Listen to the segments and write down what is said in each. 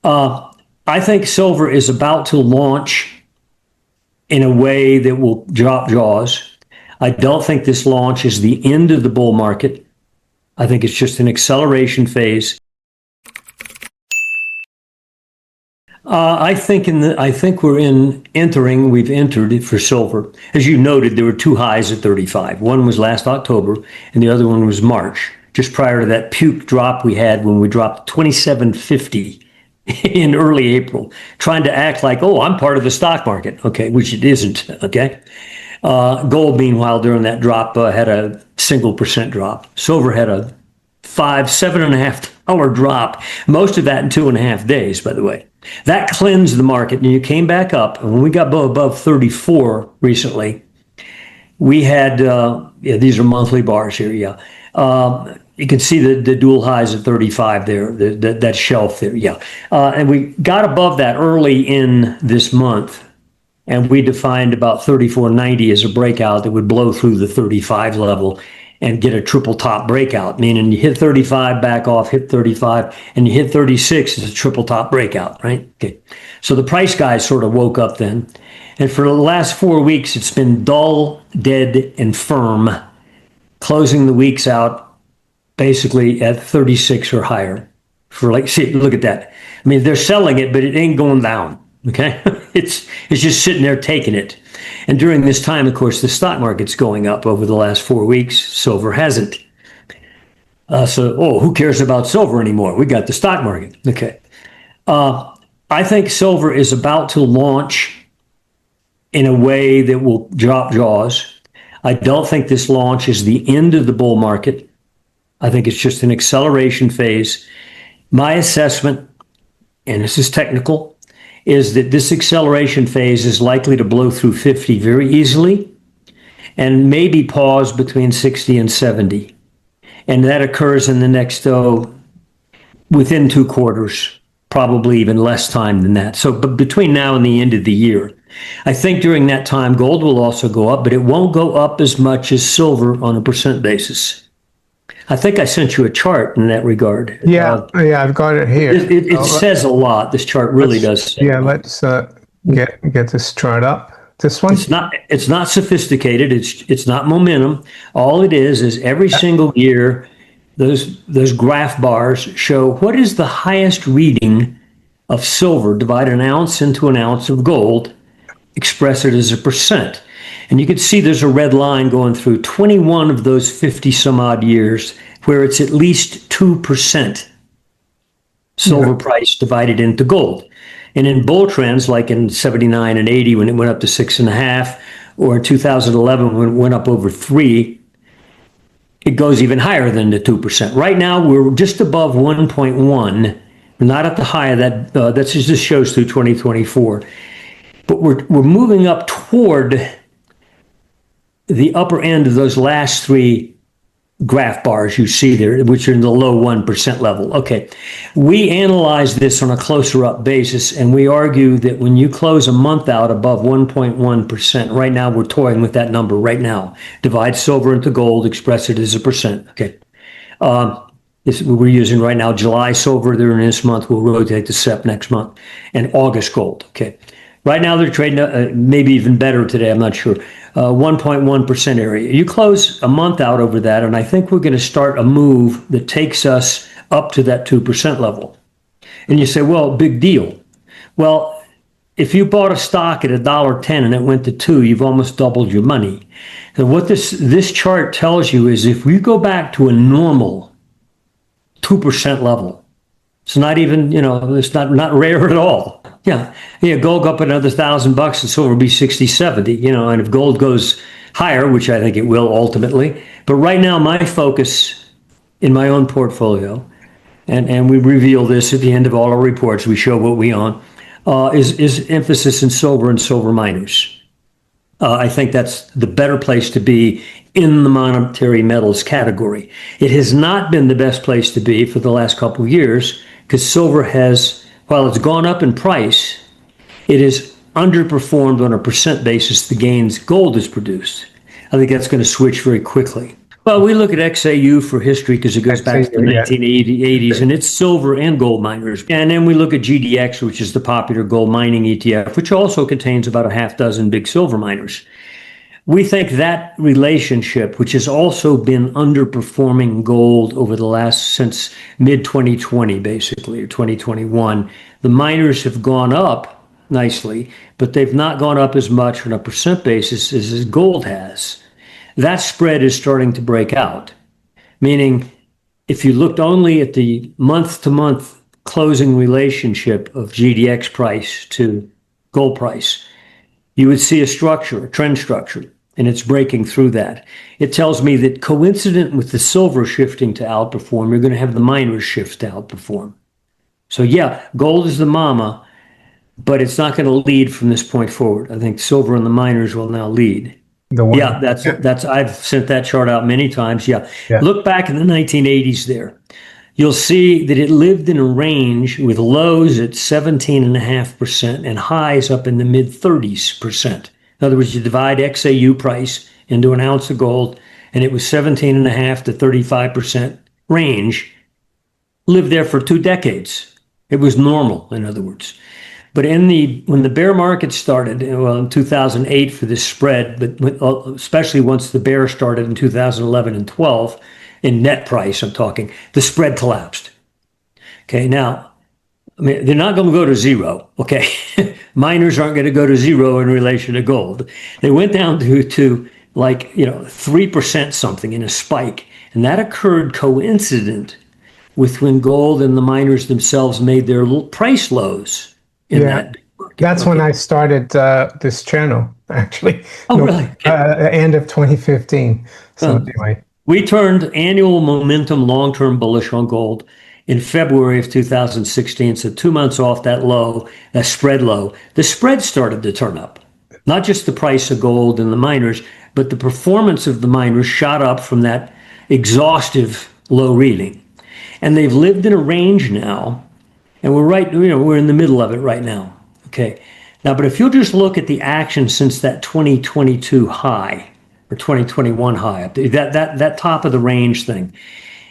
Uh, I think silver is about to launch in a way that will drop jaws. I don't think this launch is the end of the bull market. I think it's just an acceleration phase. I think we've entered for silver. As you noted, there were two highs at 35. One was last October and the other one was March, just prior to that puke drop we had when we dropped 2750 in early April, trying to act like, oh, I'm part of the stock market, okay, which it isn't, okay? Gold, meanwhile, during that drop had a single percent drop. Silver had a $7.5 drop, most of that in 2.5 days, by the way. That cleansed the market, and you came back up. And when we got above 34 recently, we had, these are monthly bars here, yeah. You can see the dual highs at 35 there, that shelf there, yeah. And we got above that early in this month, and we defined about 34.90 as a breakout that would blow through the 35 level and get a triple top breakout, meaning you hit 35, back off, hit 35, and you hit 36 as a triple top breakout, right? Okay. So the price guys sort of woke up then. And for the last 4 weeks, it's been dull, dead, and firm, closing the weeks out basically at 36 or higher. See, look at that. I mean, they're selling it, but it ain't going down, okay? It's just sitting there taking it. And during this time, of course, the stock market's going up over the last 4 weeks. Silver hasn't. Who cares about silver anymore? We got the stock market. Okay. I think silver is about to launch in a way that will drop jaws. I don't think this launch is the end of the bull market. I think it's just an acceleration phase. My assessment, and this is technical, is that this acceleration phase is likely to blow through 50 very easily and maybe pause between 60 and 70. And that occurs in the next, within 2 quarters, probably even less time than that. So but between now and the end of the year, I think during that time, gold will also go up, but it won't go up as much as silver on a percent basis. I think I sent you a chart in that regard. Yeah, I've got it here. It says a lot. This chart really does. Let's get this chart up. This one. It's not sophisticated. It's not momentum. All it is every single year, those graph bars show what is the highest reading of silver. Divide an ounce into an ounce of gold. Express it as a percent. And you can see there's a red line going through 21 of those 50 some odd years where it's at least 2% silver price divided into gold. And in bull trends, like in 79 and 80, when it went up to 6.5, or in 2011, when it went up over 3, it goes even higher than the 2%. Right now, we're just above 1.1, not at the high of that. That just shows through 2024. But we're moving up toward the upper end of those last 3 graph bars you see there, which are in the low 1% level. Okay, we analyze this on a closer up basis, and we argue that when you close a month out above 1.1%, right now we're toying with that number right now. Divide silver into gold, express it as a percent. Okay, we're using right now July silver there in this month. We'll rotate to SEP next month, and August gold. Okay. Right now, they're trading maybe even better today. I'm not sure. 1.1% area. You close a month out over that, and I think we're going to start a move that takes us up to that 2% level. And you say, well, big deal. Well, if you bought a stock at $1.10 and it went to $2, you've almost doubled your money. And what this chart tells you is if we go back to a normal 2% level, it's not even, it's not rare at all. Yeah, gold go up another $1,000 and silver be 60, 70, and if gold goes higher, which I think it will ultimately. But right now, my focus in my own portfolio, and we reveal this at the end of all our reports, we show what we own, is emphasis in silver and silver miners. I think that's the better place to be in the monetary metals category. It has not been the best place to be for the last couple of years because silver has, while it's gone up in price, it has underperformed on a percent basis the gains gold has produced. I think that's going to switch very quickly. Well, we look at XAU for history because it goes back to the XAU, yeah. 1980s, and it's silver and gold miners. And then we look at GDX, which is the popular gold mining ETF, which also contains about a half dozen big silver miners. We think that relationship, which has also been underperforming gold over the last, since mid 2020, basically, or 2021, the miners have gone up nicely, but they've not gone up as much on a percent basis as gold has. That spread is starting to break out, meaning if you looked only at the month to month closing relationship of GDX price to gold price, you would see a structure, a trend structure, and it's breaking through that. It tells me that coincident with the silver shifting to outperform, you're going to have the miners shift to outperform. So yeah, gold is the mama, but it's not going to lead from this point forward. I think silver and the miners will now lead. The one. Yeah, that's I've sent that chart out many times. Yeah. Look back in the 1980s there. You'll see that it lived in a range with lows at 17.5% and highs up in the mid 30s%. In other words, you divide XAU price into an ounce of gold, and it was 17.5 to 35% range. Lived there for 2 decades. It was normal, in other words. But when the bear market started, well, in 2008 for this spread, but especially once the bear started in 2011 and 12, in net price, I'm talking, the spread collapsed. Okay, now, I mean, they're not going to go to zero. Okay, miners aren't going to go to zero in relation to gold. They went down to like 3% something in a spike, and that occurred coincident with when gold and the miners themselves made their little price lows. Yeah, that's when I started this channel, actually. Oh, really? End of 2015. So anyway. We turned annual momentum long-term bullish on gold in February of 2016. So 2 months off that low, that spread low. The spread started to turn up. Not just the price of gold and the miners, but the performance of the miners shot up from that exhaustive low reading. And they've lived in a range now. And we're in the middle of it right now. Okay. Now, but if you'll just look at the action since that 2022 high or 2021 high, that top of the range thing,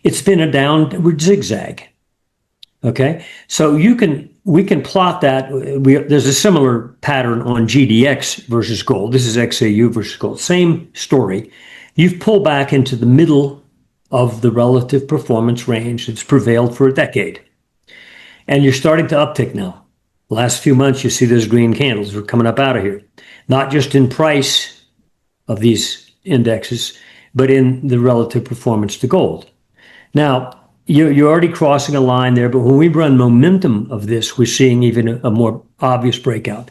it's been a downward zigzag. Okay. So we can plot that. There's a similar pattern on GDX versus gold. This is XAU versus gold. Same story. You've pulled back into the middle of the relative performance range that's prevailed for a decade. And you're starting to uptick now. The last few months, you see those green candles are coming up out of here. Not just in price of these indexes, but in the relative performance to gold. Now, you're already crossing a line there, but when we run momentum of this, we're seeing even a more obvious breakout.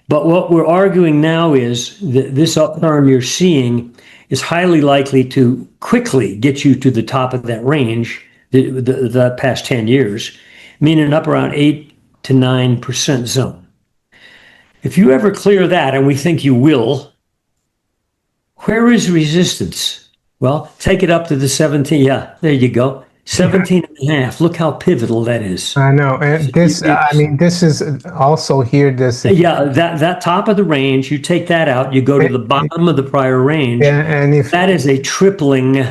But what we're arguing now is that this upturn you're seeing is highly likely to quickly get you to the top of that range, the past 10 years, meaning up around 8 to 9% zone. If you ever clear that, and we think you will, where is resistance? Well, take it up to the 17. Yeah, there you go. 17 and a half. Look how pivotal that is. I know. And this, I mean, this is also here. Yeah, that top of the range, you take that out, you go to the bottom of the prior range. And if that is a tripling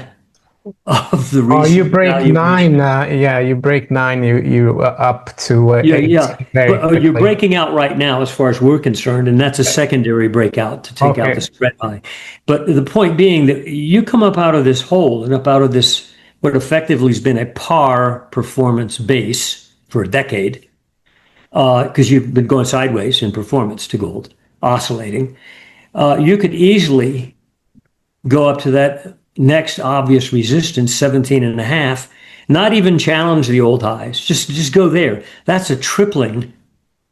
of the recent you break 9, you break 9, you up to 8. But you're breaking out right now as far as we're concerned, and that's a secondary breakout to take out the spread high. But the point being that you come up out of this hole and up out of this, what effectively has been a par performance base for a decade, because you've been going sideways in performance to gold, oscillating, you could easily go up to that next obvious resistance, 17 and a half, not even challenge the old highs, just go there. That's a tripling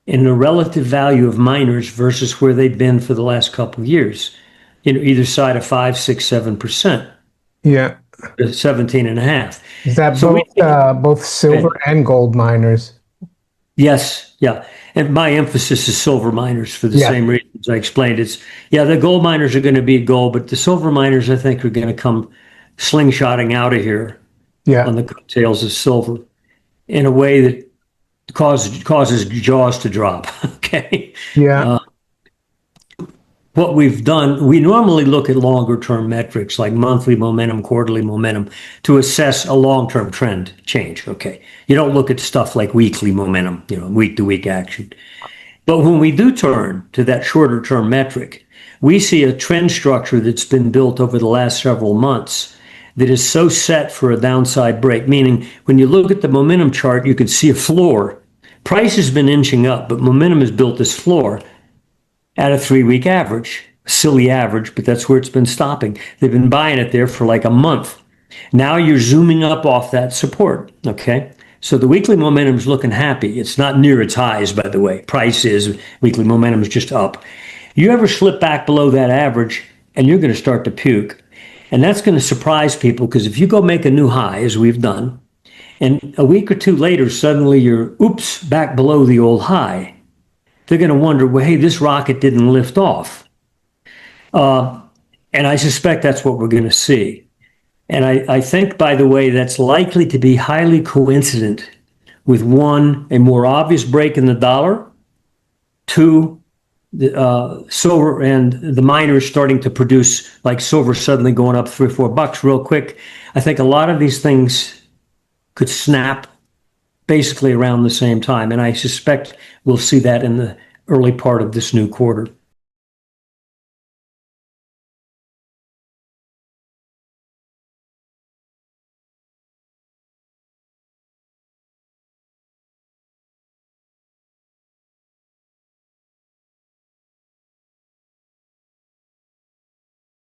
in the relative value of miners versus where they've been for the last couple of years, either side of 5, 6, 7%. Yeah. 17 and a half. Is that both silver and gold miners? Yes, yeah. And my emphasis is silver miners for the same reasons I explained. The gold miners are going to be gold, but the silver miners, I think, are going to come slingshotting out of here on the coattails of silver in a way that causes jaws to drop. Okay. Yeah. what we've done, we normally look at longer term metrics like monthly momentum, quarterly momentum to assess a long-term trend change. Okay. You don't look at stuff like weekly momentum, week to week action. But when we do turn to that shorter term metric, we see a trend structure that's been built over the last several months that is so set for a downside break, meaning when you look at the momentum chart, you can see a floor. Price has been inching up, but momentum has built this floor at a 3-week average. Silly average, but that's where it's been stopping. They've been buying it there for like a month. Now you're zooming up off that support, okay? So the weekly momentum is looking happy. It's not near its highs, by the way. Price is, weekly momentum is just up. You ever slip back below that average, and you're going to start to puke. And that's going to surprise people, because if you go make a new high, as we've done, and a week or two later, suddenly you're, back below the old high, they're going to wonder, well, hey, this rocket didn't lift off. And I suspect that's what we're going to see. And I think, by the way, that's likely to be highly coincident with one, a more obvious break in the dollar, two, the silver and the miners starting to produce, like silver suddenly going up $3 or $4 real quick. I think a lot of these things could snap basically around the same time. And I suspect we'll see that in the early part of this new quarter.